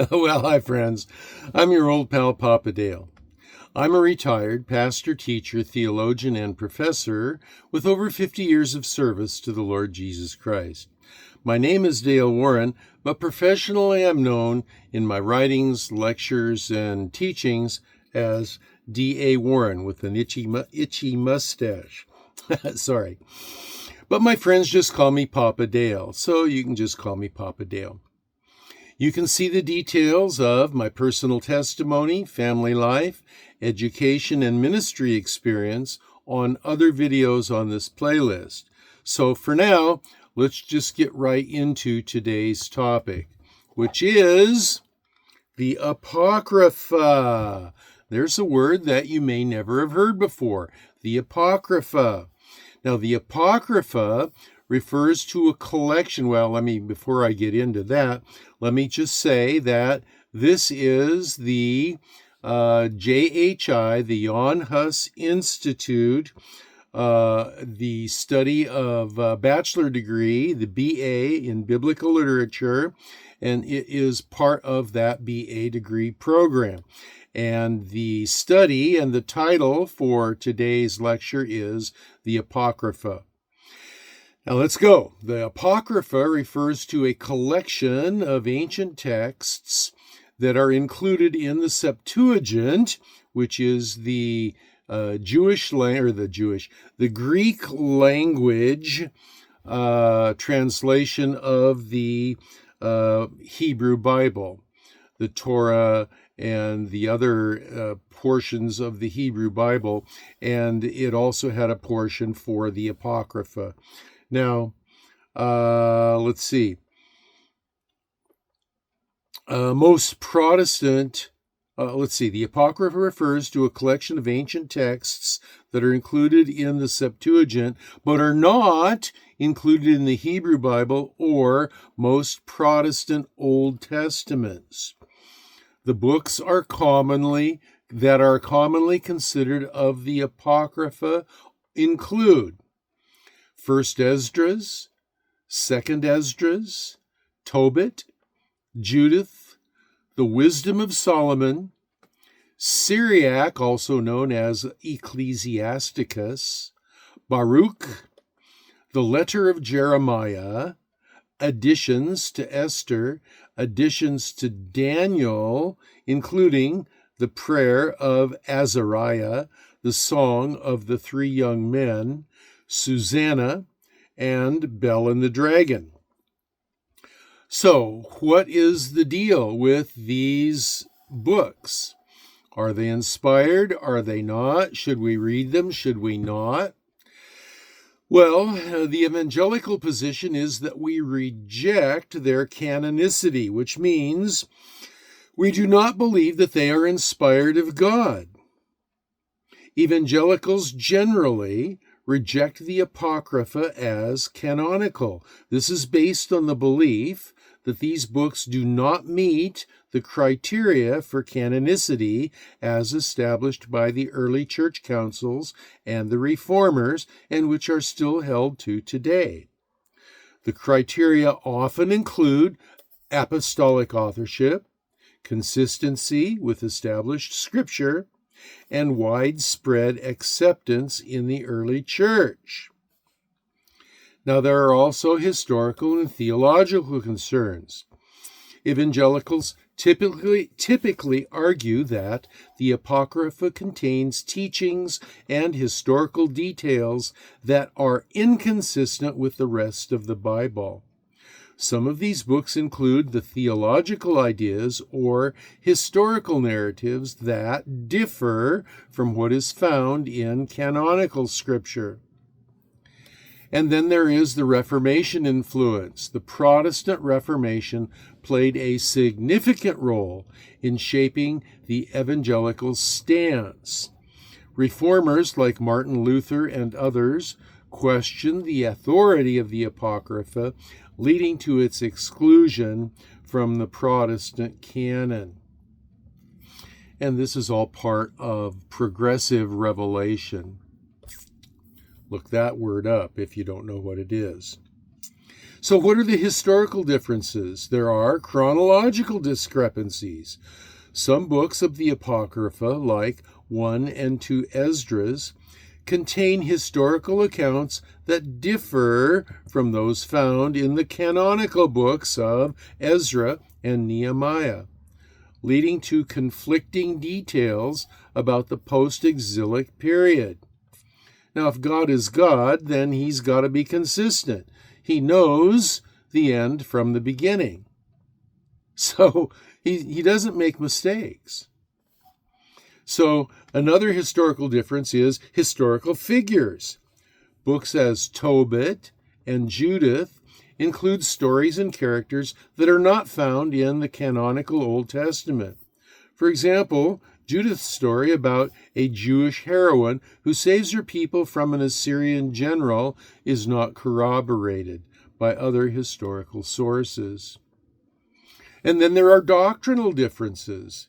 Well, hi, friends. I'm your old pal, Papa Dale. I'm a retired pastor, teacher, theologian, and professor with over 50 years of service to the Lord Jesus Christ. My name is Dale Warren, but professionally I'm known in my writings, lectures, and teachings as D.A. Warren with an itchy mustache. Sorry. But my friends just call me Papa Dale, so you can just call me Papa Dale. You can see the details of my personal testimony, family life, education, and ministry experience on other videos on this playlist. So for now, let's just get right into today's topic, which is the Apocrypha. There's a word that you may never have heard before, the Apocrypha. Now, the Apocrypha refers to a collection. Well, before I get into that, let me just say that this is the JHI, the Jan Hus Institute, the study of bachelor degree, the BA in Biblical Literature, and it is part of that BA degree program. And the study and the title for today's lecture is the Apocrypha. Now let's go. The Apocrypha refers to a collection of ancient texts that are included in the Septuagint, which is the Greek language translation of the Hebrew Bible, the Torah, and the other portions of the Hebrew Bible, and it also had a portion for the Apocrypha. Now, let's see. Most Protestant, the Apocrypha refers to a collection of ancient texts that are included in the Septuagint, but are not included in the Hebrew Bible or most Protestant Old Testaments. The books that are commonly considered of the Apocrypha include 1st Esdras, 2nd Esdras, Tobit, Judith, the Wisdom of Solomon, Syriac, also known as Ecclesiasticus, Baruch, the Letter of Jeremiah, additions to Esther, additions to Daniel, including the prayer of Azariah, the Song of the Three Young Men, Susanna, and Bel and the Dragon. So, what is the deal with these books? Are they inspired? Are they not? Should we read them? Should we not? Well, the evangelical position is that we reject their canonicity, which means we do not believe that they are inspired of God. Evangelicals generally reject the Apocrypha as canonical. This is based on the belief that these books do not meet the criteria for canonicity as established by the early church councils and the reformers, and which are still held to today. The criteria often include apostolic authorship, consistency with established scripture, and widespread acceptance in the early church. Now, there are also historical and theological concerns. Evangelicals typically argue that the Apocrypha contains teachings and historical details that are inconsistent with the rest of the Bible. Some of these books include the theological ideas or historical narratives that differ from what is found in canonical scripture. And then there is the Reformation influence. The Protestant Reformation played a significant role in shaping the evangelical stance. Reformers like Martin Luther and others questioned the authority of the Apocrypha, leading to its exclusion from the Protestant canon. And this is all part of progressive revelation. Look that word up if you don't know what it is. So what are the historical differences? There are chronological discrepancies. Some books of the Apocrypha, like 1 and 2 Esdras, contain historical accounts that differ from those found in the canonical books of Ezra and Nehemiah, leading to conflicting details about the post-exilic period. Now, if God is God, then he's got to be consistent. He knows the end from the beginning. So he doesn't make mistakes. So another historical difference is historical figures. Books as Tobit and Judith include stories and characters that are not found in the canonical Old Testament. For example, Judith's story about a Jewish heroine who saves her people from an Assyrian general is not corroborated by other historical sources. And then there are doctrinal differences.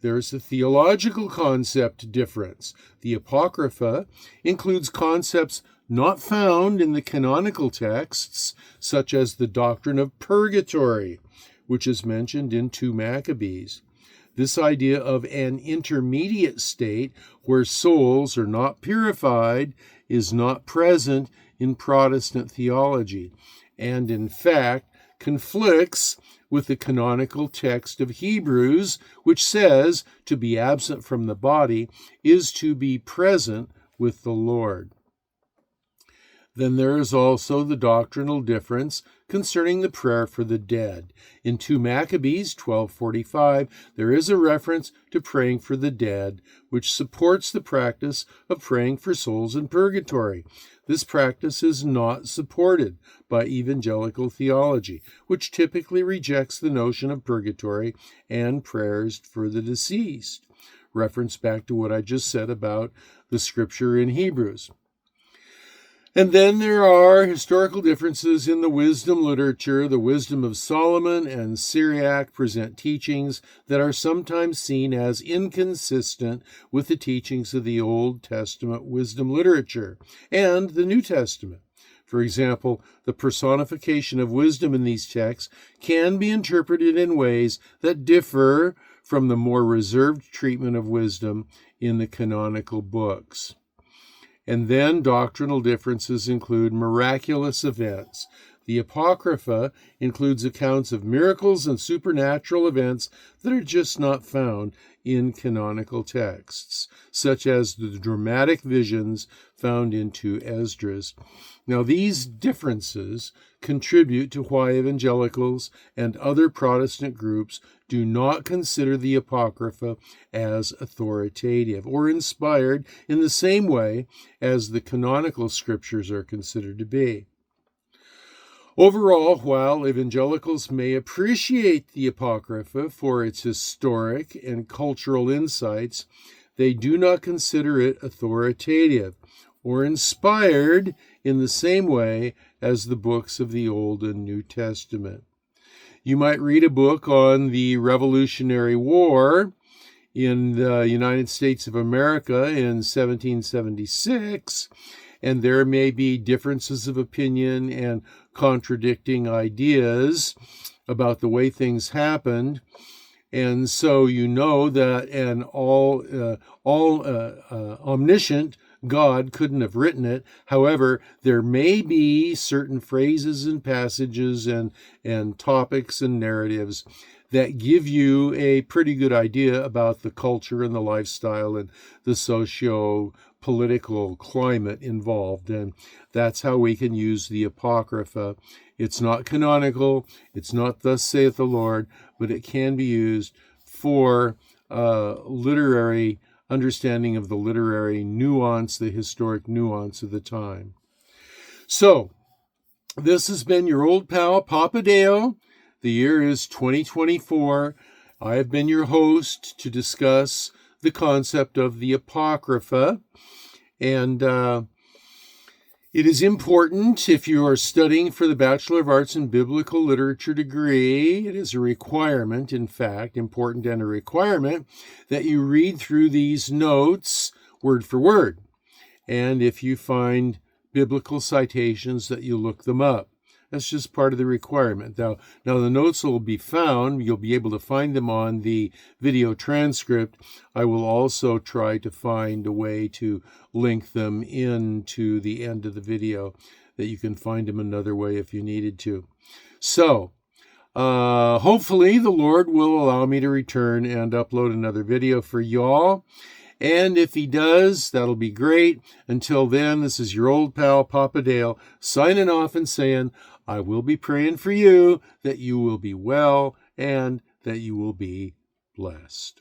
There's a theological concept difference. The Apocrypha includes concepts not found in the canonical texts, such as the doctrine of purgatory, which is mentioned in 2 Maccabees. This idea of an intermediate state where souls are not purified is not present in Protestant theology, and in fact conflicts with the canonical text of Hebrews, which says to be absent from the body is to be present with the Lord. Then there is also the doctrinal difference concerning the prayer for the dead. In 2 Maccabees 12:45, there is a reference to praying for the dead, which supports the practice of praying for souls in purgatory. This practice is not supported by evangelical theology, which typically rejects the notion of purgatory and prayers for the deceased. Reference back to what I just said about the scripture in Hebrews. And then there are historical differences in the wisdom literature. The wisdom of Solomon and Syriac present teachings that are sometimes seen as inconsistent with the teachings of the Old Testament wisdom literature and the New Testament. For example, the personification of wisdom in these texts can be interpreted in ways that differ from the more reserved treatment of wisdom in the canonical books. And then doctrinal differences include miraculous events. The Apocrypha includes accounts of miracles and supernatural events that are just not found in canonical texts, such as the dramatic visions found in 2 Esdras. Now, these differences contribute to why evangelicals and other Protestant groups do not consider the Apocrypha as authoritative or inspired in the same way as the canonical scriptures are considered to be. Overall, while evangelicals may appreciate the Apocrypha for its historic and cultural insights, they do not consider it authoritative or inspired in the same way as the books of the Old and New Testament. You might read a book on the Revolutionary War in the United States of America in 1776, and there may be differences of opinion and contradicting ideas about the way things happened. And so you know that an omniscient God couldn't have written it. However, there may be certain phrases and passages and topics and narratives that give you a pretty good idea about the culture and the lifestyle and the socio-political climate involved. And that's how we can use the Apocrypha. It's not canonical. It's not thus saith the Lord, but it can be used for literary understanding of the literary nuance, the historic nuance of the time. So, this has been your old pal, Papa Dale. The year is 2024. I have been your host to discuss the concept of the Apocrypha. And it is important, if you are studying for the Bachelor of Arts in Biblical Literature degree, it is a requirement, in fact, important and a requirement, that you read through these notes word for word. And if you find biblical citations, that you look them up. That's just part of the requirement. Now the notes will be found. You'll be able to find them on the video transcript. I will also try to find a way to link them into the end of the video, that you can find them another way if you needed to. So, hopefully the Lord will allow me to return and upload another video for y'all. And if he does, that'll be great. Until then, this is your old pal, Papa Dale, signing off and saying, I will be praying for you, that you will be well and that you will be blessed.